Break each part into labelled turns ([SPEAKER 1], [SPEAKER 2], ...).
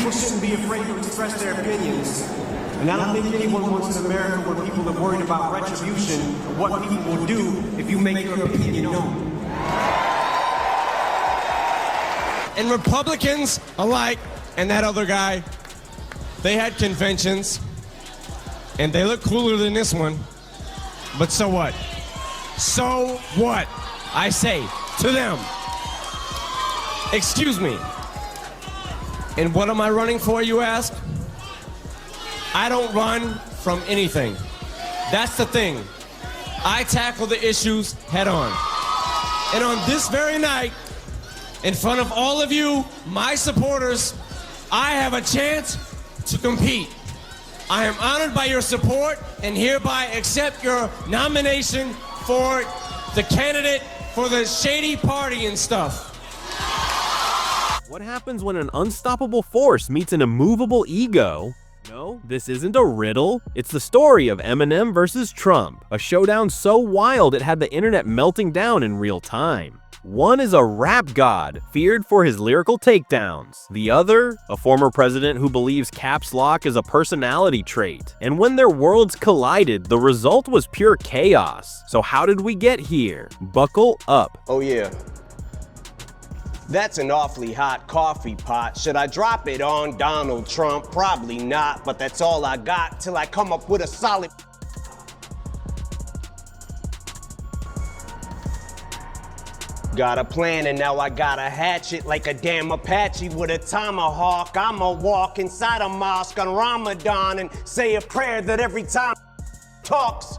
[SPEAKER 1] people shouldn't be afraid to express their opinions. And I don't think anyone wants an America where people are worried about retribution or what people will do if you make your opinion known.
[SPEAKER 2] And Republicans alike, and that other guy, they had conventions, and they look cooler than this one. But so what? So what? I say to them. Excuse me. And what am I running for, you ask? I don't run from anything. That's the thing. I tackle the issues head on. And on this very night, in front of all of you, my supporters, I have a chance to compete. I am honored by your support and hereby accept your nomination for the candidate for the Shady party and stuff.
[SPEAKER 3] What happens when an unstoppable force meets an immovable ego? No, this isn't a riddle. It's the story of Eminem versus Trump, a showdown so wild it had the internet melting down in real time. One is a rap god, feared for his lyrical takedowns. The other, a former president who believes caps lock is a personality trait. And when their worlds collided, the result was pure chaos. So how did we get here? Buckle up.
[SPEAKER 4] Oh yeah. That's an awfully hot coffee pot. Should I drop it on Donald Trump? Probably not, but that's all I got till I come up with a solid... Got a plan and now I gotta hatch it like a damn Apache with a tomahawk. I'ma walk inside a mosque on Ramadan and say a prayer that every time talks.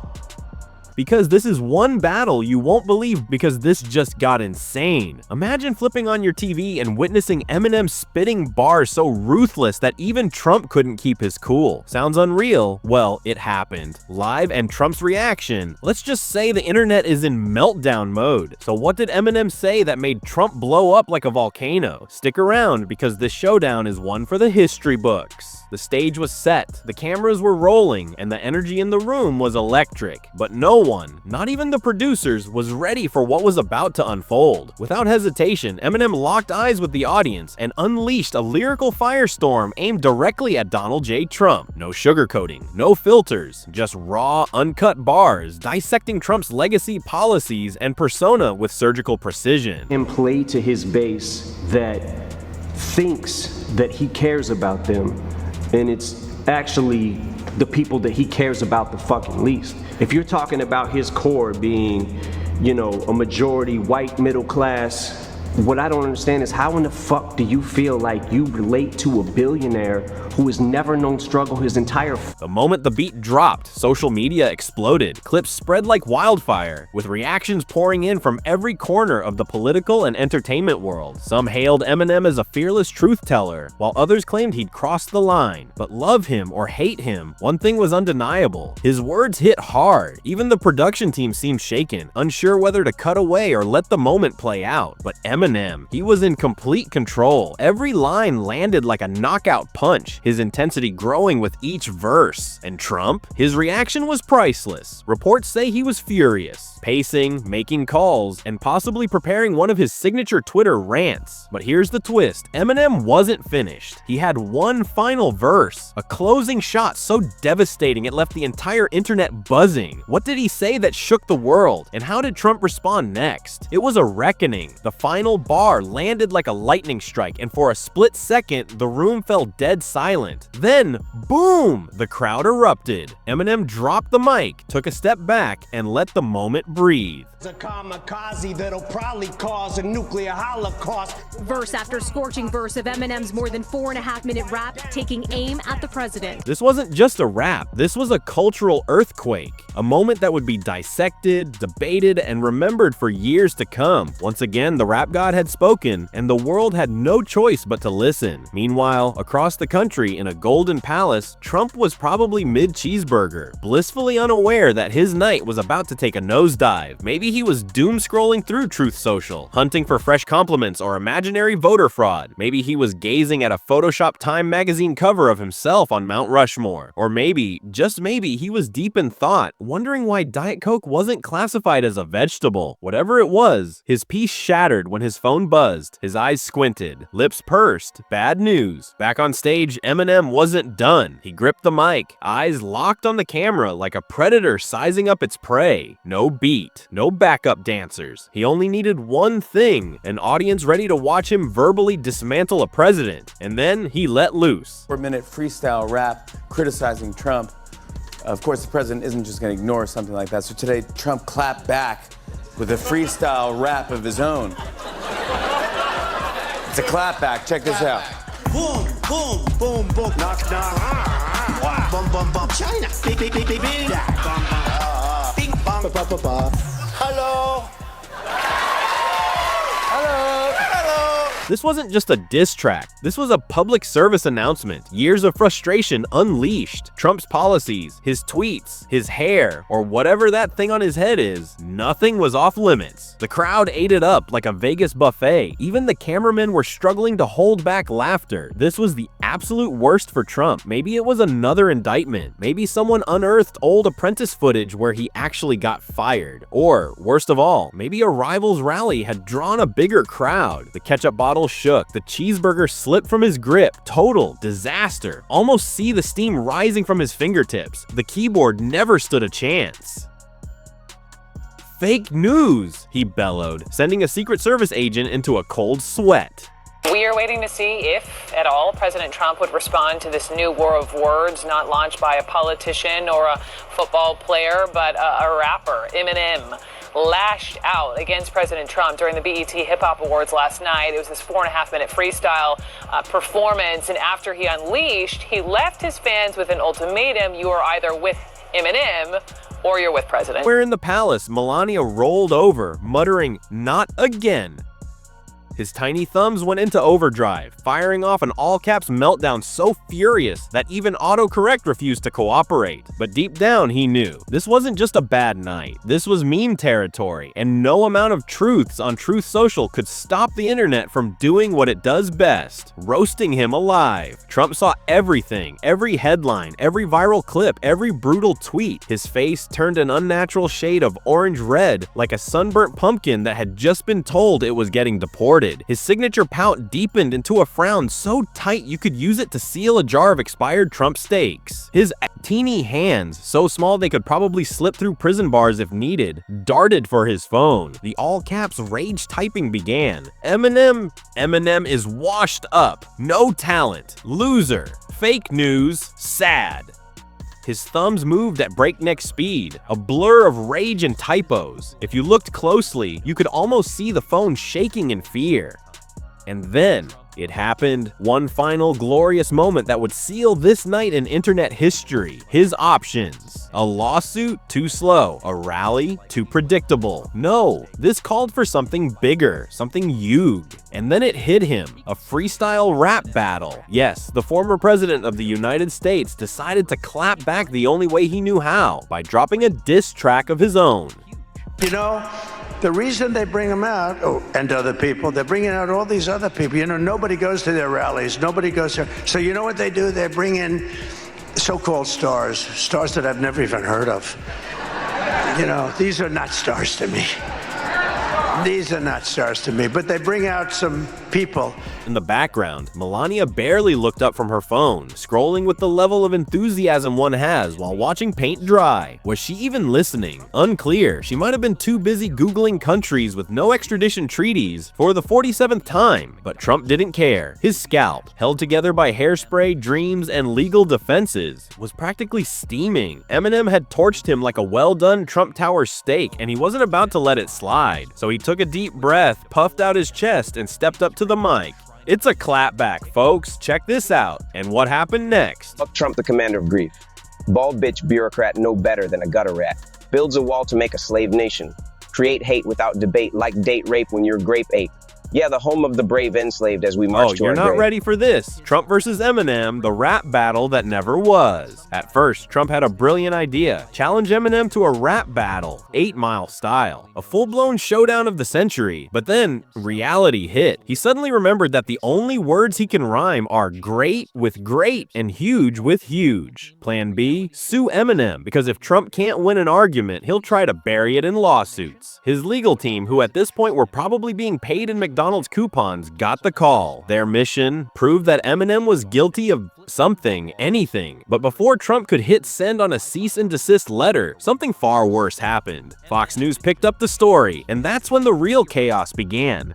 [SPEAKER 3] Because this is one battle you won't believe because this just got insane. Imagine flipping on your TV and witnessing Eminem spitting bars so ruthless that even Trump couldn't keep his cool. Sounds unreal? Well, it happened. Live and Trump's reaction. Let's just say the internet is in meltdown mode. So what did Eminem say that made Trump blow up like a volcano? Stick around because this showdown is one for the history books. The stage was set, the cameras were rolling, and the energy in the room was electric. But no one, not even the producers, was ready for what was about to unfold. Without hesitation, Eminem locked eyes with the audience and unleashed a lyrical firestorm aimed directly at Donald J. Trump. No sugarcoating, no filters, just raw, uncut bars, dissecting Trump's legacy, policies, and persona with surgical precision.
[SPEAKER 5] And play to his base that thinks that he cares about them, and it's actually the people that he cares about the fucking least. If you're talking about his core being, you know, a majority white middle class, what I don't understand is how in the fuck do you feel like you relate to a billionaire who has never known struggle his entire
[SPEAKER 3] The moment the beat dropped, social media exploded. Clips spread like wildfire, with reactions pouring in from every corner of the political and entertainment world. Some hailed Eminem as a fearless truth teller, while others claimed he'd crossed the line. But love him or hate him, one thing was undeniable. His words hit hard. Even the production team seemed shaken, unsure whether to cut away or let the moment play out. But Eminem, he was in complete control. Every line landed like a knockout punch, his intensity growing with each verse. And Trump? His reaction was priceless. Reports say he was furious, pacing, making calls, and possibly preparing one of his signature Twitter rants. But here's the twist. Eminem wasn't finished. He had one final verse, a closing shot so devastating it left the entire internet buzzing. What did he say that shook the world? And how did Trump respond next? It was a reckoning. The final bar landed like a lightning strike, and for a split second, the room fell dead silent. Then, boom! The crowd erupted. Eminem dropped the mic, took a step back, and let the moment breathe.
[SPEAKER 4] A kamikaze that'll probably cause a nuclear holocaust.
[SPEAKER 6] Verse after scorching verse of Eminem's more than 4.5-minute rap taking aim at the president.
[SPEAKER 3] This wasn't just a rap, this was a cultural earthquake. A moment that would be dissected, debated, and remembered for years to come. Once again, the rap god had spoken, and the world had no choice but to listen. Meanwhile, across the country in a golden palace, Trump was probably mid-cheeseburger, blissfully unaware that his night was about to take a nosedive. Maybe he was doom-scrolling through Truth Social, hunting for fresh compliments or imaginary voter fraud. Maybe he was gazing at a Photoshop Time magazine cover of himself on Mount Rushmore. Or maybe, just maybe, he was deep in thought, wondering why Diet Coke wasn't classified as a vegetable. Whatever it was, his peace shattered when his his phone buzzed, his eyes squinted, lips pursed. Bad news. Back on stage, Eminem wasn't done. He gripped the mic, eyes locked on the camera like a predator sizing up its prey. No beat, no backup dancers. He only needed one thing, an audience ready to watch him verbally dismantle a president. And then he let loose.
[SPEAKER 7] 4-minute freestyle rap criticizing Trump. Of course, the president isn't just going to ignore something like that. So today, Trump clapped back with a freestyle rap of his own. It's a clapback. Check this out.
[SPEAKER 8] Boom, boom, boom, boom. Knock, knock. Bum, bum, bum. China. Bing, bing, bing, bing, bing. Bing, bong. Ba, ba, ba, ba. Hello.
[SPEAKER 3] This wasn't just a diss track. This was a public service announcement. Years of frustration unleashed. Trump's policies, his tweets, his hair, or whatever that thing on his head is, nothing was off limits. The crowd ate it up like a Vegas buffet. Even the cameramen were struggling to hold back laughter. This was the absolute worst for Trump. Maybe it was another indictment. Maybe someone unearthed old apprentice footage where he actually got fired. Or, worst of all, maybe a rival's rally had drawn a bigger crowd. The ketchup bottle shook, the cheeseburger slipped from his grip. Total disaster. Almost see the steam rising from his fingertips. The keyboard never stood a chance. Fake news, he bellowed, sending a Secret Service agent into a cold sweat.
[SPEAKER 9] We are waiting to see if, at all, President Trump would respond to this new war of words not launched by a politician or a football player, but a rapper, Eminem, lashed out against President Trump during the BET Hip Hop Awards last night. It was this 4.5-minute freestyle performance, and after he unleashed, he left his fans with an ultimatum: you are either with Eminem or you're with President.
[SPEAKER 3] Where in the palace, Melania rolled over, muttering, "Not again." His tiny thumbs went into overdrive, firing off an all-caps meltdown so furious that even autocorrect refused to cooperate. But deep down, he knew this wasn't just a bad night. This was meme territory, and no amount of truths on Truth Social could stop the internet from doing what it does best: roasting him alive. Trump saw everything, every headline, every viral clip, every brutal tweet. His face turned an unnatural shade of orange-red, like a sunburnt pumpkin that had just been told it was getting deported. His signature pout deepened into a frown so tight you could use it to seal a jar of expired Trump steaks. His teeny hands, so small they could probably slip through prison bars if needed, darted for his phone. The all-caps rage typing began. Eminem is washed up. No talent. Loser. Fake news. Sad. His thumbs moved at breakneck speed, a blur of rage and typos. If you looked closely, you could almost see the phone shaking in fear. And then it happened. One final glorious moment that would seal this night in internet history. His options. A lawsuit? Too slow. A rally? Too predictable. No, this called for something bigger, something huge. And then it hit him. A freestyle rap battle. Yes, the former president of the United States decided to clap back the only way he knew how, by dropping a diss track of his own.
[SPEAKER 10] You know, the reason they bring them out, and other people, they're bringing out all these other people. You know, nobody goes to their rallies. Nobody goes to... So you know what they do? They bring in so-called stars that I've never even heard of. You know, these are not stars to me. These are not stars to me, but they bring out some people.
[SPEAKER 3] In the background, Melania barely looked up from her phone, scrolling with the level of enthusiasm one has while watching paint dry. Was she even listening? Unclear. She might have been too busy Googling countries with no extradition treaties for the 47th time, but Trump didn't care. His scalp, held together by hairspray, dreams, and legal defenses, was practically steaming. Eminem had torched him like a well-done Trump Tower steak, and he wasn't about to let it slide. So he took a deep breath, puffed out his chest, and stepped up to the mic. It's a clapback, folks. Check this out. And what happened next?
[SPEAKER 4] Fuck Trump, the commander of grief. Bald bitch bureaucrat no better than a gutter rat. Builds a wall to make a slave nation. Create hate without debate like date rape when you're grape ape. Yeah, the home of the brave enslaved as we march to our
[SPEAKER 3] you're not
[SPEAKER 4] grave.
[SPEAKER 3] ready for this. Trump versus Eminem, the rap battle that never was. At first, Trump had a brilliant idea. Challenge Eminem to a rap battle, 8 Mile style. A full-blown showdown of the century. But then, reality hit. He suddenly remembered that the only words he can rhyme are great with great and huge with huge. Plan B, sue Eminem, because if Trump can't win an argument, he'll try to bury it in lawsuits. His legal team, who at this point were probably being paid in McDonald's McDonald's coupons got the call. Their mission? Prove that Eminem was guilty of something, anything. But before Trump could hit send on a cease and desist letter, something far worse happened. Fox News picked up the story, and that's when the real chaos began.